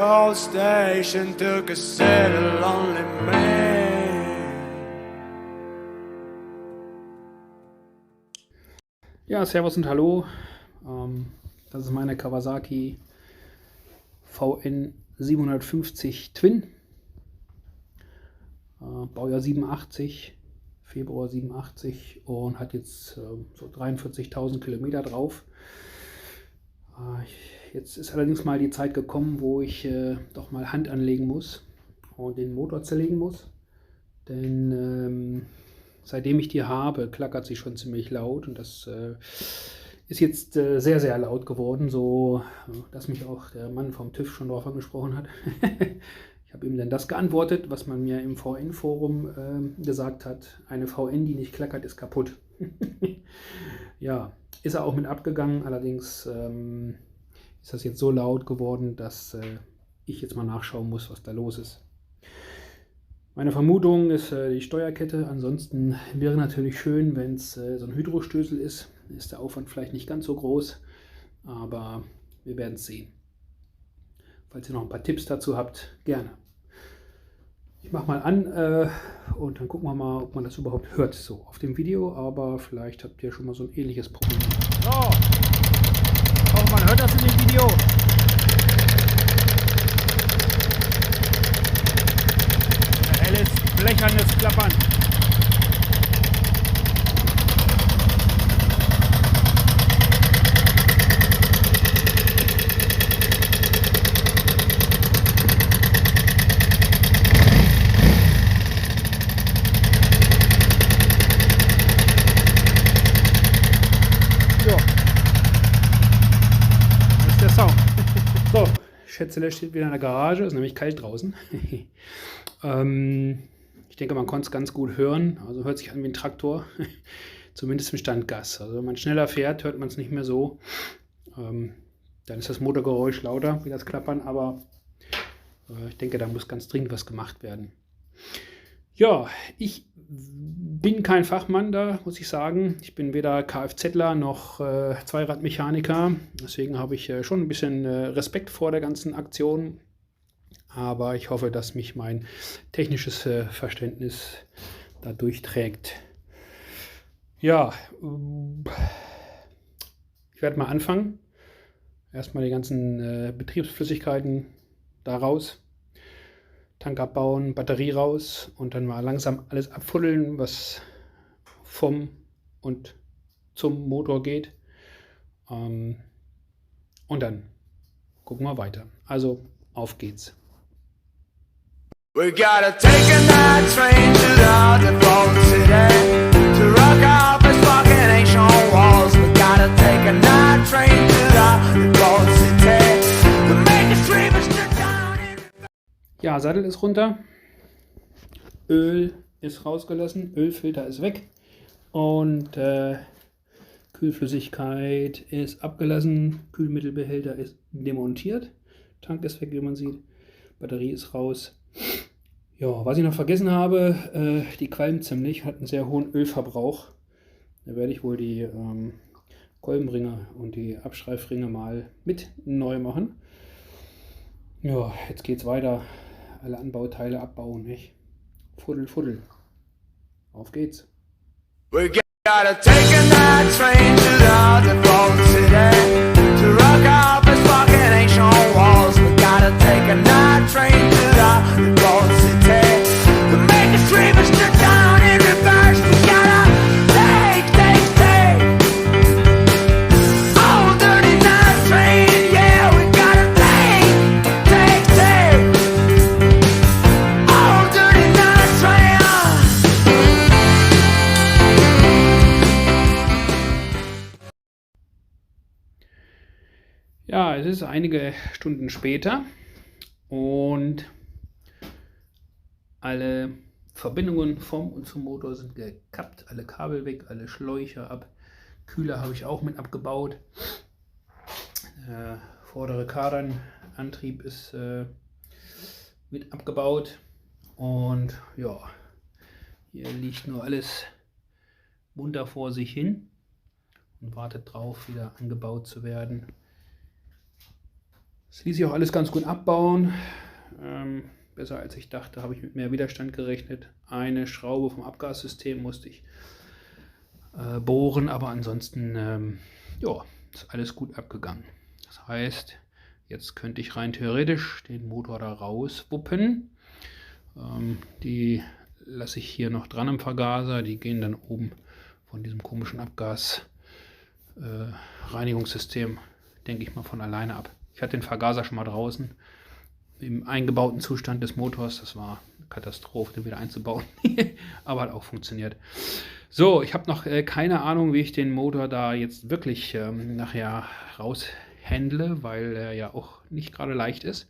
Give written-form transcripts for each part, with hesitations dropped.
old station to consider lonely man. Ja, servus und hallo. Das ist meine Kawasaki VN 750 Twin. Baujahr 87, Februar 87 und hat jetzt so 43.000 Kilometer drauf. Jetzt ist allerdings mal die Zeit gekommen, wo ich doch mal Hand anlegen muss und den Motor zerlegen muss. Denn seitdem ich die habe, klackert sie schon ziemlich laut und das ist jetzt sehr, sehr laut geworden, so dass mich auch der Mann vom TÜV schon darauf angesprochen hat. Ich habe ihm dann das geantwortet, was man mir im VN-Forum gesagt hat. Eine VN, die nicht klackert, ist kaputt. Ja, ist er auch mit abgegangen, allerdings ist das jetzt so laut geworden, dass ich jetzt mal nachschauen muss, was da los ist. Meine Vermutung ist die Steuerkette. Ansonsten wäre natürlich schön, wenn es so ein Hydrostößel ist. Ist der Aufwand vielleicht nicht ganz so groß, aber wir werden es sehen. Falls ihr noch ein paar Tipps dazu habt, gerne. Ich mache mal an und dann gucken wir mal, ob man das überhaupt hört so auf dem Video, aber vielleicht habt ihr schon mal so ein ähnliches Problem. So, ich hoffe, man hört das in dem Video. Ein helles, blechernes Klappern. So, Schätzele steht wieder in der Garage, ist nämlich kalt draußen. Ich denke, man konnte es ganz gut hören, also hört sich an wie ein Traktor, zumindest im Standgas. Also wenn man schneller fährt, hört man es nicht mehr so. Dann ist das Motorgeräusch lauter, wie das Klappern, aber ich denke, da muss ganz dringend was gemacht werden. Ja, ich bin kein Fachmann da, muss ich sagen. Ich bin weder Kfzler noch Zweiradmechaniker. Deswegen habe ich schon ein bisschen Respekt vor der ganzen Aktion. Aber ich hoffe, dass mich mein technisches Verständnis da durchträgt. Ja, ich werde mal anfangen. Erstmal die ganzen Betriebsflüssigkeiten da raus. Tank abbauen, Batterie raus und dann mal langsam alles abfuddeln, was vom und zum Motor geht. Und dann gucken wir weiter. Also auf geht's. We gotta take a night train to the underground city to rock out this fucking ancient walls. We gotta take a night train to the underground city to make us dream and sit down in. Ja, Sattel ist runter, Öl ist rausgelassen, Ölfilter ist weg und Kühlflüssigkeit ist abgelassen, Kühlmittelbehälter ist demontiert, Tank ist weg, wie man sieht, Batterie ist raus. Ja, was ich noch vergessen habe, die qualmt ziemlich, hat einen sehr hohen Ölverbrauch. Da werde ich wohl die Kolbenringe und die Abschreifringe mal mit neu machen. Ja, jetzt geht's weiter. Alle Anbauteile abbauen, nicht? Fuddel, fuddel. Auf geht's. We gotta take a night train to the underground city to rock out this fucking ancient walls. We gotta take a night train to the underground city to make us dream and sit down in reverse. We gotta take oh, dirty night train, yeah. We gotta take oh, dirty night train. Ja, es ist einige Stunden später und alle Verbindungen vom und zum Motor sind gekappt, alle Kabel weg, alle Schläuche ab, Kühler habe ich auch mit abgebaut. Vordere Kardanantrieb ist mit abgebaut und ja, hier liegt nur alles munter vor sich hin und wartet drauf, wieder angebaut zu werden. Das ließ sich auch alles ganz gut abbauen. Besser als ich dachte, habe ich mit mehr Widerstand gerechnet. Eine Schraube vom Abgassystem musste ich bohren, aber ansonsten ja, ist alles gut abgegangen. Das heißt, jetzt könnte ich rein theoretisch den Motor da rauswuppen. Die lasse ich hier noch dran am Vergaser. Die gehen dann oben von diesem komischen Abgasreinigungssystem, denke ich mal, von alleine ab. Ich hatte den Vergaser schon mal draußen im eingebauten Zustand des Motors. Das war eine Katastrophe, den wieder einzubauen. Aber hat auch funktioniert. So, ich habe noch keine Ahnung, wie ich den Motor da jetzt wirklich nachher raushändle, weil er ja auch nicht gerade leicht ist.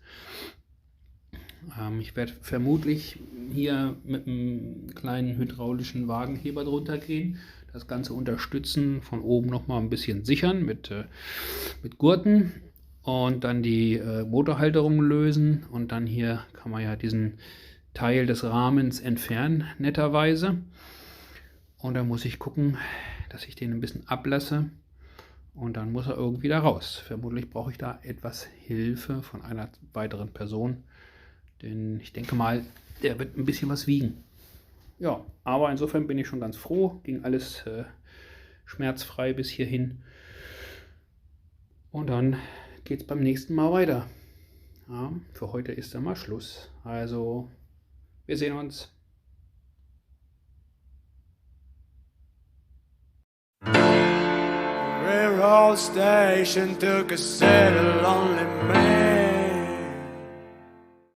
Ich werde vermutlich hier mit einem kleinen hydraulischen Wagenheber drunter gehen, das Ganze unterstützen, von oben nochmal ein bisschen sichern mit Gurten und dann die Motorhalterung lösen und dann hier kann man ja diesen Teil des Rahmens entfernen, netterweise. Und dann muss ich gucken, dass ich den ein bisschen ablasse und dann muss er irgendwie da raus. Vermutlich brauche ich da etwas Hilfe von einer weiteren Person. Denn ich denke mal, der wird ein bisschen was wiegen. Ja, aber insofern bin ich schon ganz froh. Ging alles schmerzfrei bis hierhin. Und dann geht es beim nächsten Mal weiter. Ja, für heute ist dann mal Schluss. Also, wir sehen uns. Railroad station took a sad lonely man.